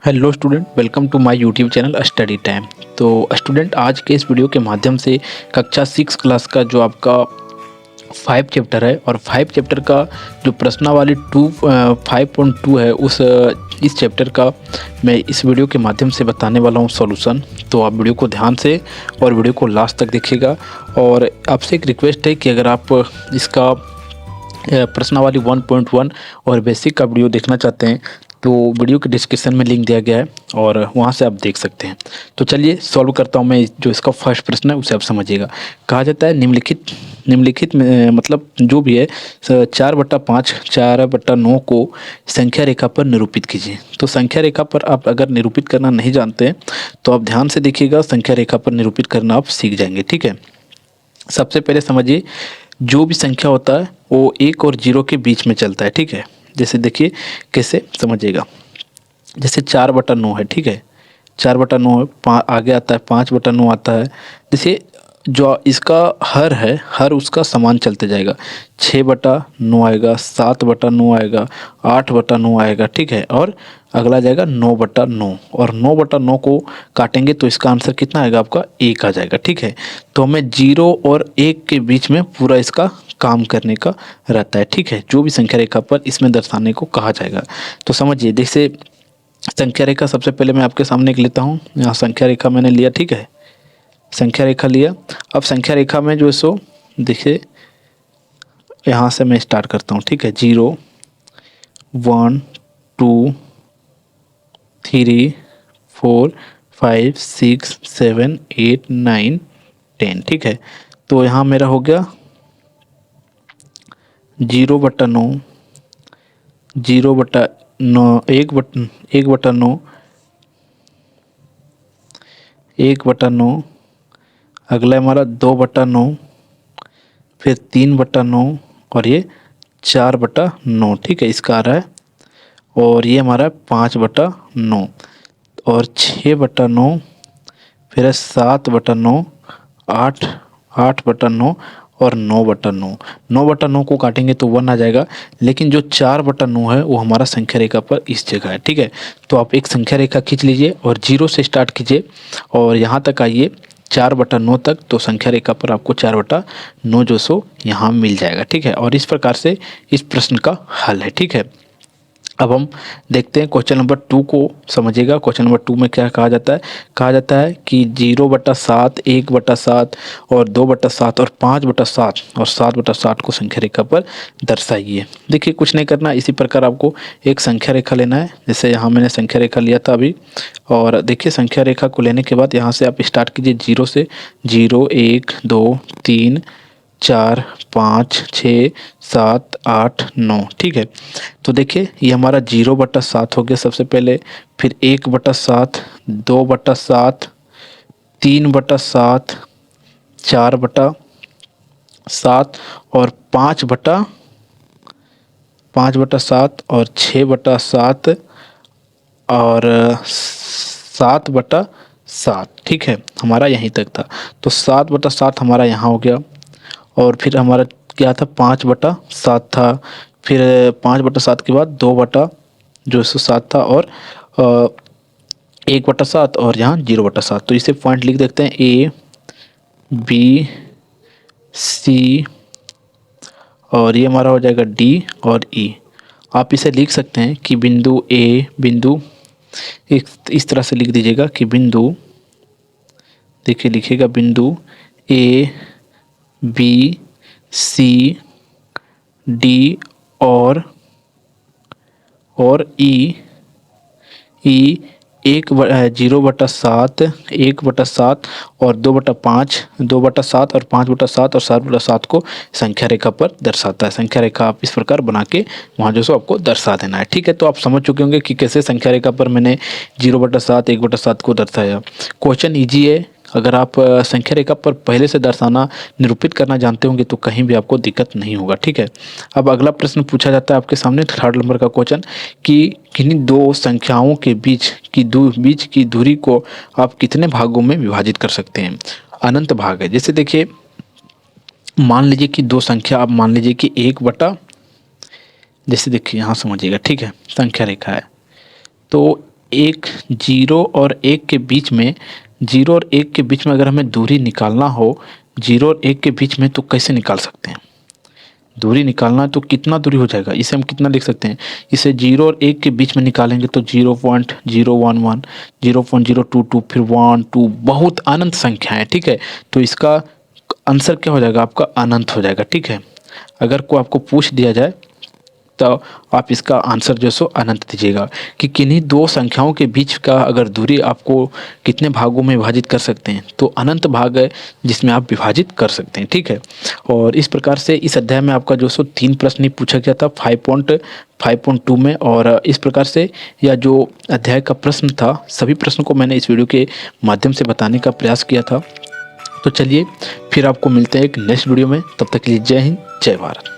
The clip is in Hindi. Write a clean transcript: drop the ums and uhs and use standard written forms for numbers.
Hello student, welcome to my YouTube channel study time. तो स्टूडेंट, आज के इस वीडियो के माध्यम से कक्षा 6 क्लास का जो आपका 5 चैप्टर है और 5 चैप्टर का जो प्रश्नावली 5.2 है इस चैप्टर का मैं इस वीडियो के माध्यम से बताने वाला हूं सॉल्यूशन। तो आप वीडियो को ध्यान से और वीडियो को लास्ट तक देखिएगा। और आपसे एक रिक्वेस्ट है कि अगर आप इसका प्रश्नावली 1.1 और बेसिक का वीडियो देखना चाहते हैं तो वीडियो के डिस्क्रिप्शन में लिंक दिया गया है और वहां से आप देख सकते हैं। तो चलिए सॉल्व करता हूं मैं। जो इसका फर्स्ट प्रश्न है उसे आप समझिएगा। कहा जाता है निम्नलिखित में मतलब जो भी है 4/5 4/9 को संख्या रेखा पर निरूपित कीजिए। तो संख्या रेखा पर आप अगर निरूपित करना नहीं जानते हैं तो आप ध्यान से देखिएगा, संख्या रेखा पर निरूपित करना आप सीख जाएंगे। ठीक है, सबसे पहले समझिए, जो भी संख्या होता है वो 1 और 0 के बीच में चलता है। ठीक है, जैसे देखिए कैसे समझिएगा। जैसे 4/9 है, ठीक है, 4/9 है, आगे आता है 5/9 आता है। जैसे जो इसका हर है, हर उसका समान चलते जाएगा। 6/9 आएगा, 7/9 आएगा, 8/9 आएगा। ठीक है, और अगला जाएगा 9/9 और 9/9 को काटेंगे तो इसका आंसर कितना आएगा आपका 1 आ जाएगा। ठीक है, तो हमें 0 और 1 के बीच में पूरा इसका काम करने का रहता है। ठीक है, जो भी संख्या रेखा पर इसमें दर्शाने को कहा जाएगा। तो समझिए, जैसे संख्या रेखा सबसे पहले मैं आपके सामने एक लेता हूँ। यहाँ संख्या रेखा मैंने लिया। ठीक है, संख्या रेखा लिया। अब संख्या रेखा में जो है सो देखिए, यहाँ से मैं स्टार्ट करता हूँ। ठीक है, 0 1 2 3 4 5 6 7 8 9 10। ठीक है, तो यहाँ मेरा हो गया 0/9, 0/9, 1/9, 1/9, अगला हमारा 2/9, फिर 3/9 और ये 4/9। ठीक है, इसका आ रहा है। और ये हमारा 5/9 और 6/9, फिर है 7/9, 8/9 और 9/9। 9/9 को काटेंगे तो 1 आ जाएगा, लेकिन जो 4/9 है वो हमारा संख्या रेखा पर इस जगह है। ठीक है, तो आप एक संख्या रेखा खींच लीजिए और 0 से स्टार्ट कीजिए और यहाँ तक आइए 4/9 तक। तो संख्या रेखा पर आपको 4/9 जो सो यहाँ मिल जाएगा। ठीक है, और इस प्रकार से इस प्रश्न का हल है। ठीक है, अब हम देखते हैं क्वेश्चन नंबर 2 को। समझिएगा, क्वेश्चन नंबर 2 में क्या कहा जाता है। कहा जाता है कि 0/7, 1/7 और 2/7 और 5/7 और 7/7 को संख्या रेखा पर दर्शाइए। देखिए, कुछ नहीं करना, इसी प्रकार आपको एक संख्या रेखा लेना है। जैसे यहाँ मैंने संख्या रेखा लिया था अभी। और देखिए, संख्या रेखा को लेने के बाद यहाँ से आप स्टार्ट कीजिए 0 से। 0 1 2 3 4 5 6 7 8 9। ठीक है, तो देखिए ये हमारा 0/7 हो गया सबसे पहले, फिर 1/7, 2/7, 3/7, 4/7 और 5/7 और 6/7 और 7/7। ठीक है, हमारा यहीं तक था। तो 7/7 हमारा यहाँ हो गया। और फिर हमारा क्या था, 5/7 था। फिर 5/7 के बाद 2/7 था और 1/7 और यहाँ 0/7। तो इसे पॉइंट लिख देते हैं, A B C और ये हमारा हो जाएगा D और E। आप इसे लिख सकते हैं कि बिंदु इस तरह से लिख दीजिएगा कि बिंदु, देखिए लिखिएगा बिंदु A B C D और E 0/7, 1/7 और 2/5, 2/7 और 5/7 और 7/7 को संख्या रेखा पर दर्शाता है। संख्या रेखा आप इस प्रकार बना के वहाँ जो सो आपको दर्शा देना है। ठीक है, तो आप समझ चुके होंगे कि कैसे संख्या रेखा पर मैंने 0/7, 1/7 को दर्शाया। क्वेश्चन ईजी है। अगर आप संख्या रेखा पर पहले से दर्शाना, निरूपित करना जानते होंगे तो कहीं भी आपको दिक्कत नहीं होगा। ठीक है, अब अगला प्रश्न पूछा जाता है आपके सामने, 3rd नंबर का क्वेश्चन, कि किन्हीं दो संख्याओं के बीच की दूरी को आप कितने भागों में विभाजित कर सकते हैं। अनंत भाग है। जैसे देखिए, मान लीजिए कि दो संख्या, आप मान लीजिए कि 1/, जैसे देखिए यहाँ समझिएगा। ठीक है, संख्या रेखा है तो एक जीरो और एक के बीच में, जीरो और एक के बीच में अगर हमें दूरी निकालना हो, जीरो और एक के बीच में, तो कैसे निकाल सकते हैं? दूरी निकालना है तो कितना दूरी हो जाएगा, इसे हम कितना लिख सकते हैं? इसे जीरो और एक के बीच में निकालेंगे तो 0.011, 0.022, फिर 1 2, बहुत अनंत संख्या है, ठीक है। तो इसका आंसर क्या हो जाएगा? आपका अनंत हो जाएगा, ठीक है। अगर को आपको पूछ दिया जाए तो आप इसका आंसर जो सो अनंत दीजिएगा कि किन्हीं दो संख्याओं के बीच का अगर दूरी आपको कितने भागों में विभाजित कर सकते हैं, तो अनंत भाग है जिसमें आप विभाजित कर सकते हैं, ठीक है। और इस प्रकार से इस अध्याय में आपका जो सो 3 प्रश्न ही पूछा गया था 5.5.2 में, और इस प्रकार से यह जो अध्याय का प्रश्न था, सभी प्रश्नों को मैंने इस वीडियो के माध्यम से बताने का प्रयास किया था। तो चलिए फिर आपको मिलते हैं एक नेक्स्ट वीडियो में, तब तक के लिए जय हिंद, जय भारत।